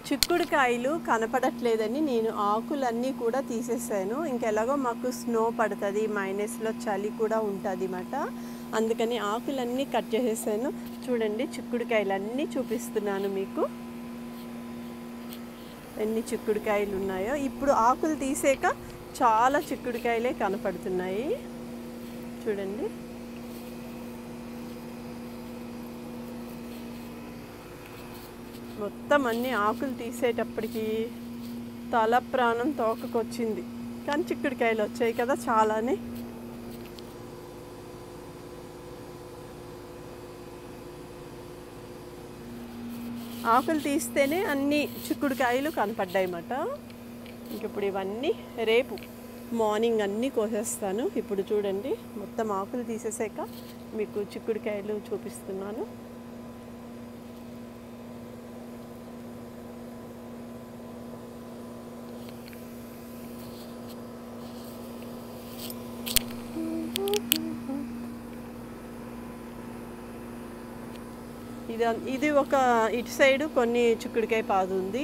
చిక్కుడుకాయలు కనపడట్లేదని నేను ఆకులన్నీ కూడా తీసేసాను. ఇంకెలాగో మాకు స్నో పడుతుంది, మైనస్లో చలి కూడా ఉంటుంది అన్నమాట. అందుకని ఆకులన్నీ కట్ చేసేసాను. చూడండి, చిక్కుడుకాయలన్నీ చూపిస్తున్నాను మీకు ఎన్ని చిక్కుడుకాయలు ఉన్నాయో. ఇప్పుడు ఆకులు తీసాక చాలా చిక్కుడుకాయలే కనపడుతున్నాయి. చూడండి, మొత్తం అన్ని ఆకులు తీసేటప్పటికి తల ప్రాణం తోకకొచ్చింది. కానీ చిక్కుడుకాయలు వచ్చాయి కదా చాలానే. ఆకులు తీస్తేనే అన్ని చిక్కుడుకాయలు కనపడ్డాయి అన్నమాట. ఇంక ఇప్పుడు ఇవన్నీ రేపు మార్నింగ్ అన్నీ కోసేస్తాను. ఇప్పుడు చూడండి, మొత్తం ఆకులు తీసేసాక మీకు చిక్కుడుకాయలు చూపిస్తున్నాను. ఇది ఒక ఇటు సైడు కొన్ని చిక్కుడుకాయ పాదు ఉంది,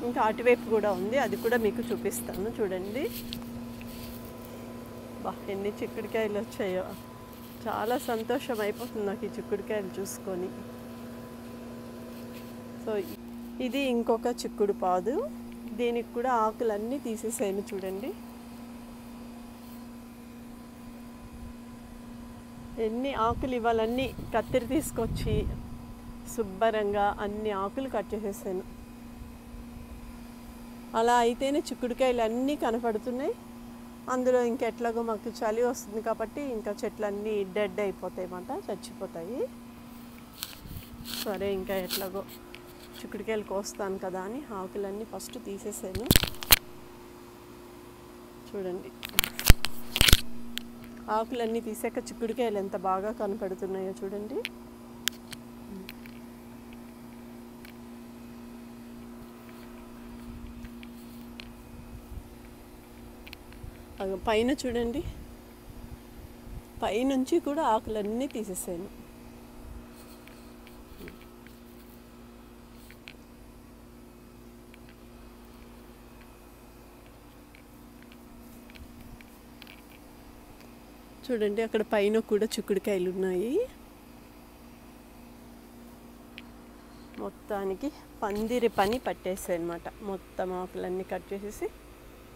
ఇంకా అటువైపు కూడా ఉంది. అది కూడా మీకు చూపిస్తాను. చూడండి, బా ఎన్ని చిక్కుడుకాయలు వచ్చాయో. చాలా సంతోషం అయిపోతుంది నాకు ఈ చిక్కుడుకాయలు చూసుకొని. సో ఇది ఇంకొక చిక్కుడు పాదు. దీనికి కూడా ఆకులన్నీ తీసేసాను. చూడండి ఎన్ని ఆకులు. ఇవాళన్నీ కత్తిరి తీసుకొచ్చి శుభ్రంగా అన్ని ఆకులు కట్ చేసేసాను. అలా అయితేనే చిక్కుడుకాయలు అన్నీ కనపడుతున్నాయి. అందులో ఇంకెట్లాగో మాకు చలి వస్తుంది కాబట్టి ఇంకా చెట్లన్నీ డెడ్ అయిపోతాయి అన్నమాట, చచ్చిపోతాయి. సరే, ఇంకా ఎట్లాగో చిక్కుడుకాయలు కోస్తాను కదా అని ఆకులన్నీ ఫస్ట్ తీసేసాను. చూడండి, ఆకులన్నీ తీసాక చిక్కుడుకాయలు ఎంత బాగా కనపడుతున్నాయో చూడండి. పైన చూడండి, పైనుంచి కూడా ఆకులన్నీ తీసేసాను. చూడండి, అక్కడ పైన కూడా చిక్కుడుకాయలు ఉన్నాయి. మొత్తానికి పందిరి పని పట్టేసాయి అన్నమాట. మొత్తం ఆకులన్నీ కట్ చేసేసి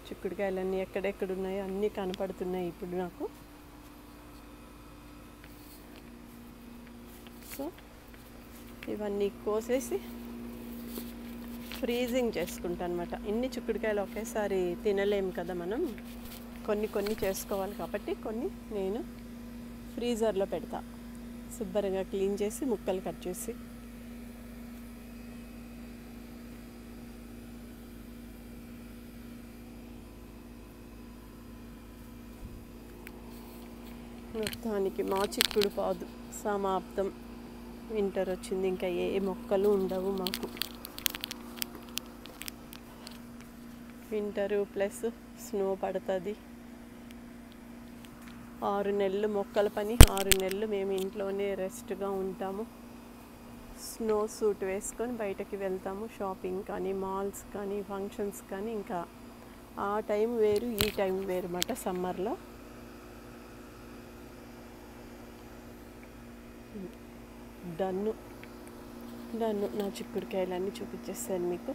చిక్కుడుకాయలన్నీ ఎక్కడెక్కడ ఉన్నాయో అన్నీ కనపడుతున్నాయి ఇప్పుడు నాకు. సో ఇవన్నీ కోసేసి ఫ్రీజింగ్ చేసుకుంటాను అన్నమాట. ఇన్ని చిక్కుడుకాయలు ఒకేసారి తినలేము కదా మనం, కొన్ని కొన్ని చేసుకోవాలి కాబట్టి కొన్ని నేను ఫ్రీజర్లో పెడతా. శుభ్రంగా క్లీన్ చేసి ముక్కలు కట్ చేసి. మొత్తానికి మా చిక్కుడు పాదు సమాప్తం. వింటర్ వచ్చింది, ఇంకా ఏ మొక్కలు ఉండవు మాకు. వింటరు ప్లస్ స్నో పడుతుంది. 6 నెలలు మొక్కల పని, 6 నెలలు మేము ఇంట్లోనే రెస్ట్గా ఉంటాము. స్నో సూట్ వేసుకొని బయటకి వెళ్తాము, షాపింగ్ కానీ, మాల్స్ కానీ, ఫంక్షన్స్ కానీ. ఇంకా ఆ టైం వేరు, ఈ టైం వేరు అన్నమాట సమ్మర్లో. డన్ను నా చిక్కుడుకాయలన్నీ చూపించేస్తాను మీకు.